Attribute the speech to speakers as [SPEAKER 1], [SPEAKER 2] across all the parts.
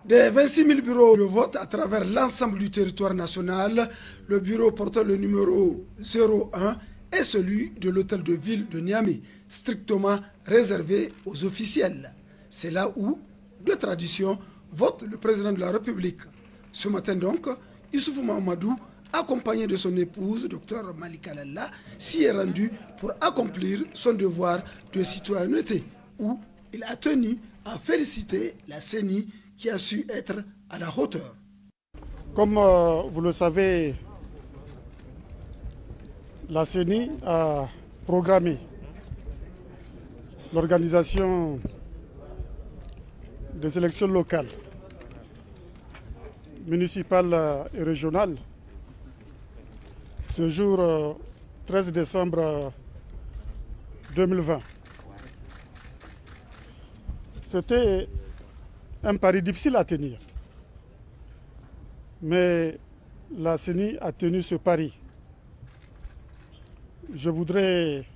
[SPEAKER 1] Des 26 000 bureaux de vote à travers l'ensemble du territoire national, le bureau portant le numéro 01 est celui de l'hôtel de ville de Niamey, strictement réservé aux officiels. C'est là où, de tradition, vote le président de la République. Ce matin donc, Issoufou Mahamadou, accompagné de son épouse, Dr Malika Lalla, s'y est rendu pour accomplir son devoir de citoyenneté, où il a tenu à féliciter la CENI qui a su être à la hauteur.
[SPEAKER 2] Comme vous le savez, la CENI a programmé l'organisation des élections locales, municipales et régionales ce jour 13 décembre 2020. C'était un pari difficile à tenir, mais la CENI a tenu ce pari. Je voudrais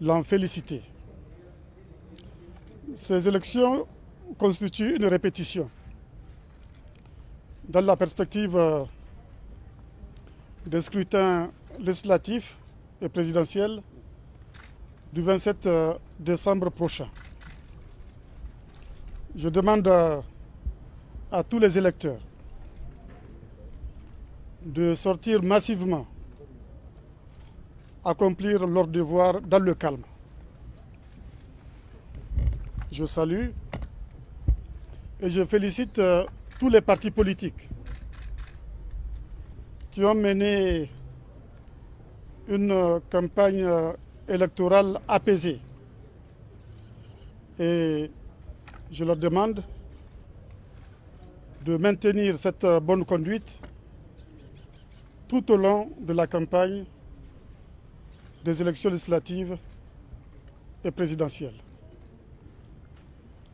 [SPEAKER 2] l'en féliciter. Ces élections constituent une répétition dans la perspective des scrutins législatifs et présidentiels du 27 décembre prochain. Je demande à tous les électeurs de sortir massivement, accomplir leur devoir dans le calme. Je salue et je félicite tous les partis politiques qui ont mené une campagne électorale apaisée. Et je leur demande de maintenir cette bonne conduite tout au long de la campagne des élections législatives et présidentielles.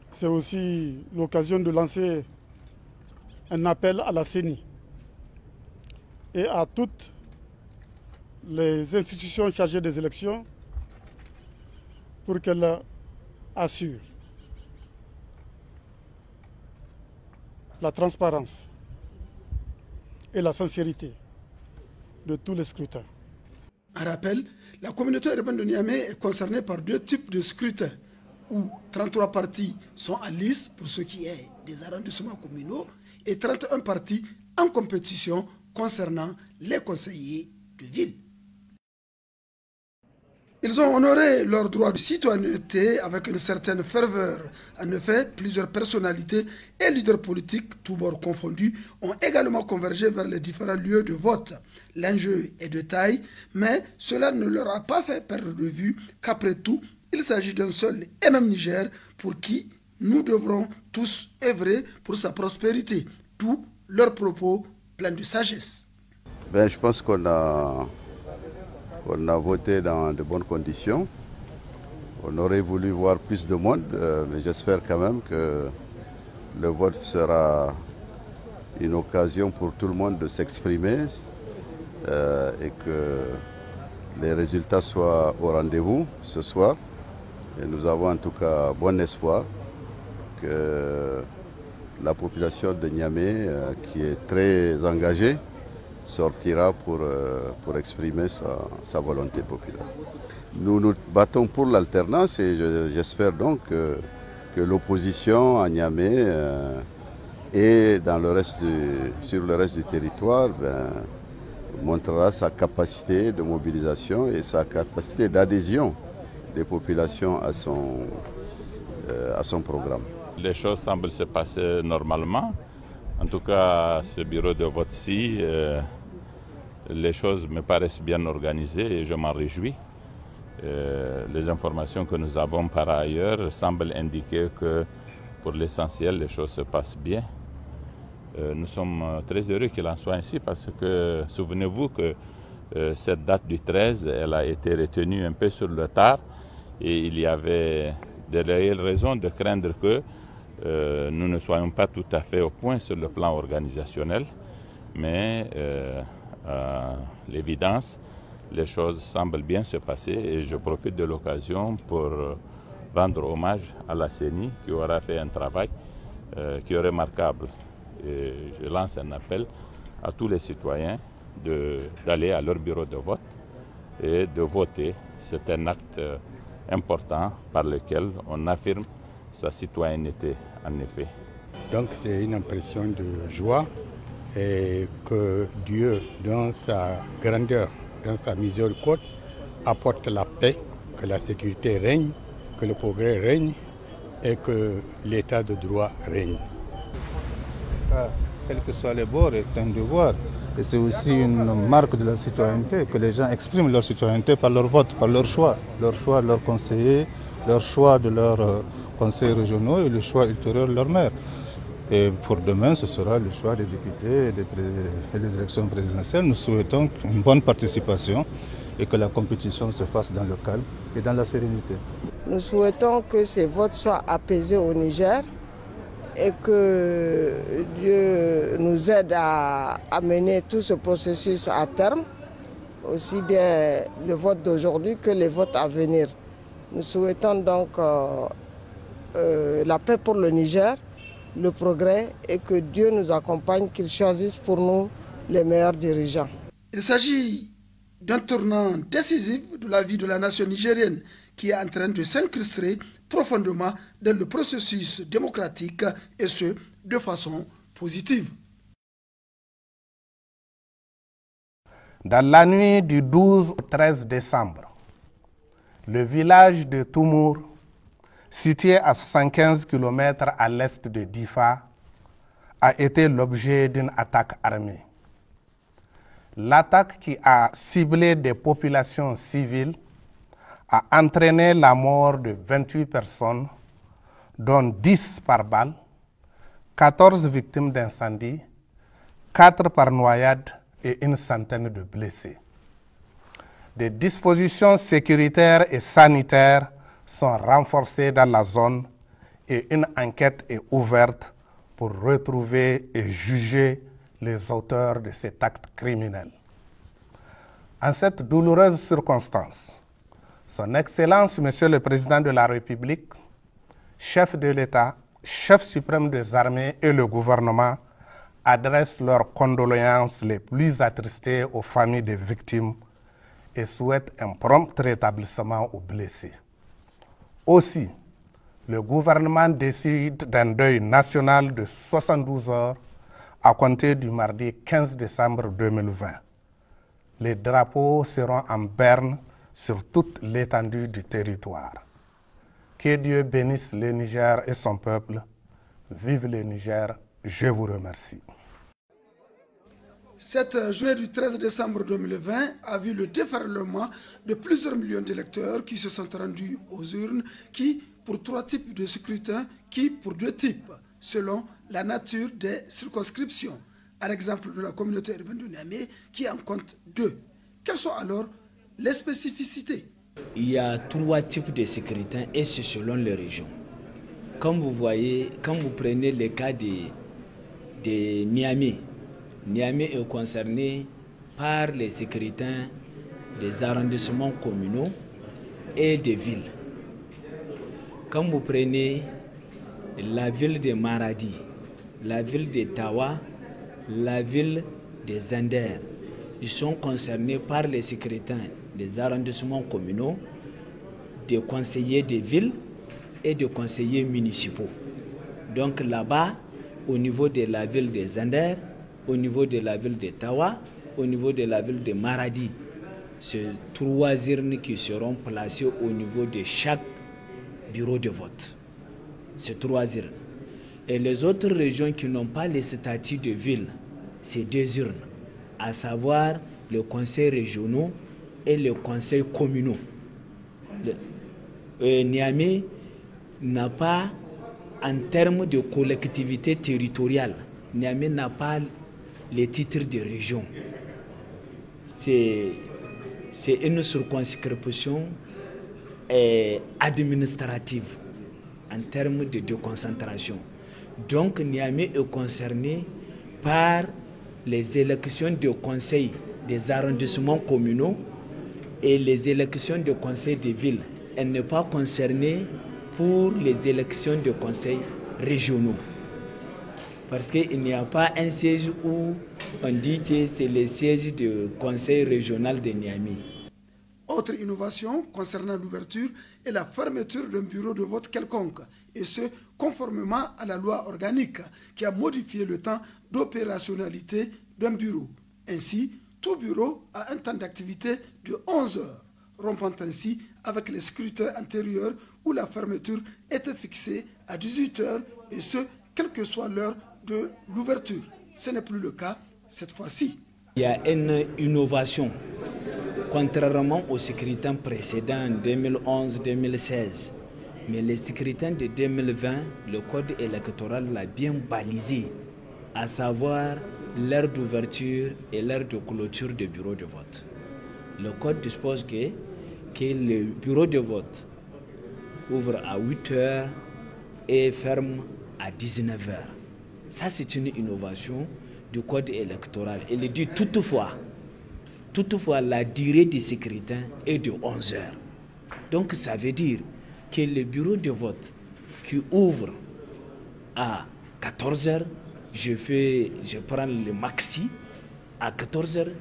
[SPEAKER 2] C'est aussi l'occasion de lancer un appel à la CENI et à toutes les institutions chargées des élections pour qu'elles assurent la transparence et la sincérité de tous les scrutins.
[SPEAKER 1] En rappel, la communauté urbaine de Niamey est concernée par deux types de scrutins, où 33 partis sont en lice pour ce qui est des arrondissements communaux et 31 partis en compétition concernant les conseillers de ville. Ils ont honoré leur droit de citoyenneté avec une certaine ferveur. En effet, plusieurs personnalités et leaders politiques, tous bords confondus, ont également convergé vers les différents lieux de vote. L'enjeu est de taille, mais cela ne leur a pas fait perdre de vue qu'après tout, il s'agit d'un seul et même Niger pour qui nous devrons tous œuvrer pour sa prospérité. Tous leurs propos pleins de sagesse.
[SPEAKER 3] Je pense qu'on a voté dans de bonnes conditions. On aurait voulu voir plus de monde, mais j'espère quand même que le vote sera une occasion pour tout le monde de s'exprimer et que les résultats soient au rendez-vous ce soir. Et nous avons en tout cas bon espoir que la population de Niamey, qui est très engagée, sortira pour exprimer sa volonté populaire. Nous nous battons pour l'alternance et j'espère donc que l'opposition à Niamey et sur le reste du territoire montrera sa capacité de mobilisation et sa capacité d'adhésion des populations à son programme.
[SPEAKER 4] Les choses semblent se passer normalement. En tout cas, ce bureau de vote-ci, les choses me paraissent bien organisées et je m'en réjouis. Les informations que nous avons par ailleurs semblent indiquer que pour l'essentiel, les choses se passent bien. Nous sommes très heureux qu'il en soit ainsi parce que souvenez-vous que cette date du 13, elle a été retenue un peu sur le tard et il y avait de réelles raisons de craindre que nous ne soyons pas tout à fait au point sur le plan organisationnel, mais à l'évidence, les choses semblent bien se passer et je profite de l'occasion pour rendre hommage à la CENI qui aura fait un travail qui est remarquable. Et je lance un appel à tous les citoyens d'aller à leur bureau de vote et de voter. C'est un acte important par lequel on affirme sa citoyenneté, en effet.
[SPEAKER 5] Donc c'est une impression de joie et que Dieu, dans sa grandeur, dans sa miséricorde, apporte la paix, que la sécurité règne, que le progrès règne et que l'état de droit règne.
[SPEAKER 6] Quel que soit les bords, est un devoir. Et c'est aussi une marque de la citoyenneté, que les gens expriment leur citoyenneté par leur vote, par leur choix de leurs conseillers, leur choix de leurs conseillers régionaux et le choix ultérieur de leur maire. Et pour demain, ce sera le choix des députés et des élections présidentielles. Nous souhaitons une bonne participation et que la compétition se fasse dans le calme et dans la sérénité.
[SPEAKER 7] Nous souhaitons que ces votes soient apaisés au Niger et que Dieu nous aide à mener tout ce processus à terme, aussi bien le vote d'aujourd'hui que les votes à venir. Nous souhaitons donc la paix pour le Niger, le progrès et que Dieu nous accompagne, qu'il choisisse pour nous les meilleurs dirigeants.
[SPEAKER 1] Il s'agit d'un tournant décisif de la vie de la nation nigérienne qui est en train de s'incruster profondément dans le processus démocratique et ce, de façon positive.
[SPEAKER 8] Dans la nuit du 12 au 13 décembre, le village de Toumour, situé à 75 km à l'est de Difa, a été l'objet d'une attaque armée. L'attaque qui a ciblé des populations civiles a entraîné la mort de 28 personnes, dont 10 par balle, 14 victimes d'incendie, 4 par noyade et une centaine de blessés. Des dispositions sécuritaires et sanitaires sont renforcées dans la zone et une enquête est ouverte pour retrouver et juger les auteurs de cet acte criminel. En cette douloureuse circonstance, Son Excellence, Monsieur le Président de la République, chef de l'État, chef suprême des armées et le gouvernement adressent leurs condoléances les plus attristées aux familles des victimes et souhaitent un prompt rétablissement aux blessés. Aussi, le gouvernement décide d'un deuil national de 72 heures à compter du mardi 15 décembre 2020. Les drapeaux seront en berne sur toute l'étendue du territoire. Que Dieu bénisse le Niger et son peuple. Vive le Niger, je vous remercie.
[SPEAKER 1] Cette journée du 13 décembre 2020 a vu le déferlement de plusieurs millions d'électeurs qui se sont rendus aux urnes, qui pour 3 types de scrutins, qui pour 2 types, selon la nature des circonscriptions. À l'exemple de la communauté urbaine de Niamey, qui en compte 2. Quelles sont alors les spécificités?
[SPEAKER 9] Il y a 3 types de scrutins et c'est selon les régions. Comme vous voyez, quand vous prenez le cas de Niamey, Niamey est concerné par les scrutins des arrondissements communaux et des villes. Quand vous prenez la ville de Maradi, la ville de Tawa, la ville de Zender, ils sont concernés par les scrutins des arrondissements communaux, des conseillers des villes et des conseillers municipaux. Donc là-bas, au niveau de la ville de Zender, au niveau de la ville de Tawa, au niveau de la ville de Maradi, c'est 3 urnes qui seront placées au niveau de chaque bureau de vote. C'est 3 urnes. Et les autres régions qui n'ont pas les statuts de ville, c'est 2 urnes, à savoir les conseils régionaux et les conseils communaux. Niamey n'a pas, en termes de collectivité territoriale, Niamey n'a pas les titres de région. C'est une circonscription administrative en termes de déconcentration. Donc Niamey est concerné par les élections de conseil des arrondissements communaux et les élections de conseil des villes. Elle n'est pas concernée pour les élections de conseils régionaux. Parce qu'il n'y a pas un siège où on dit que c'est le siège du conseil régional de Niamey.
[SPEAKER 1] Autre innovation concernant l'ouverture et la fermeture d'un bureau de vote quelconque, et ce, conformément à la loi organique qui a modifié le temps d'opérationnalité d'un bureau. Ainsi, tout bureau a un temps d'activité de 11 heures, rompant ainsi avec les scrutins antérieurs où la fermeture était fixée à 18 heures, et ce, quelle que soit l'heure de l'ouverture. Ce n'est plus le cas cette fois-ci.
[SPEAKER 9] Il y a une innovation. Contrairement aux scrutins précédents 2011-2016, mais les scrutins de 2020, le code électoral l'a bien balisé, à savoir l'heure d'ouverture et l'heure de clôture du bureau de vote. Le code dispose que le bureau de vote ouvre à 8 heures et ferme à 19 heures. Ça, c'est une innovation du code électoral. Il dit toutefois, la durée du scrutin est de 11 heures. Donc, ça veut dire que le bureau de vote qui ouvre à 14 heures, je prends le maxi, à 14 heures,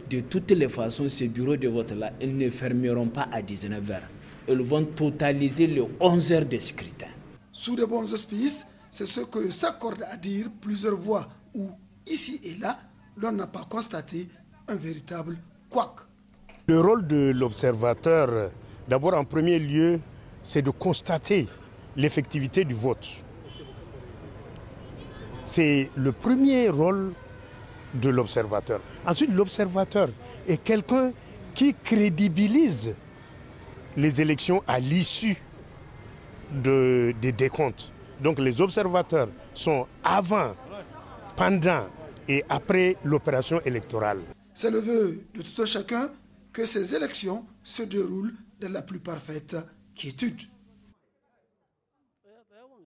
[SPEAKER 9] de toutes les façons, ces bureaux de vote-là, ils ne fermeront pas à 19 heures. Ils vont totaliser les 11 heures de scrutin.
[SPEAKER 1] Sous de bons auspices, c'est ce que s'accordent à dire plusieurs voix où, ici et là, l'on n'a pas constaté un véritable couac.
[SPEAKER 10] Le rôle de l'observateur, d'abord en premier lieu, c'est de constater l'effectivité du vote. C'est le premier rôle de l'observateur. Ensuite, l'observateur est quelqu'un qui crédibilise les élections à l'issue des décomptes. Donc les observateurs sont avant, pendant et après l'opération électorale.
[SPEAKER 1] C'est le vœu de tout un chacun que ces élections se déroulent dans la plus parfaite quiétude.